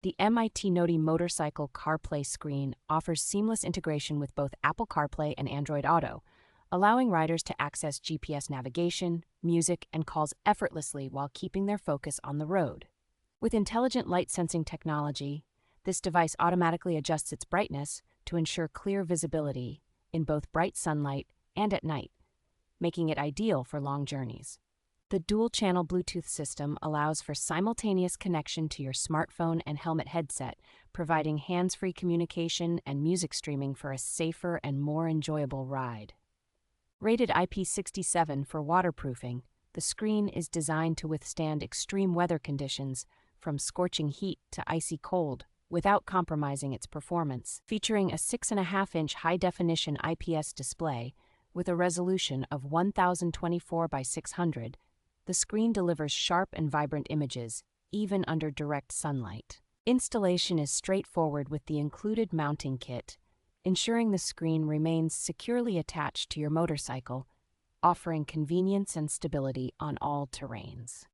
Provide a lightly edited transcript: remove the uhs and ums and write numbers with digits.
The MITNOty Motorcycle CarPlay Screen offers seamless integration with both Apple CarPlay and Android Auto, allowing riders to access GPS navigation, music, and calls effortlessly while keeping their focus on the road. With intelligent light sensing technology, this device automatically adjusts its brightness to ensure clear visibility in both bright sunlight and at night, making it ideal for long journeys. The dual-channel Bluetooth system allows for simultaneous connection to your smartphone and helmet headset, providing hands-free communication and music streaming for a safer and more enjoyable ride. Rated IP67 for waterproofing, the screen is designed to withstand extreme weather conditions, from scorching heat to icy cold, without compromising its performance. Featuring a 6.5-inch high-definition IPS display with a resolution of 1024 by 600, the screen delivers sharp and vibrant images, even under direct sunlight. Installation is straightforward with the included mounting kit, ensuring the screen remains securely attached to your motorcycle, offering convenience and stability on all terrains.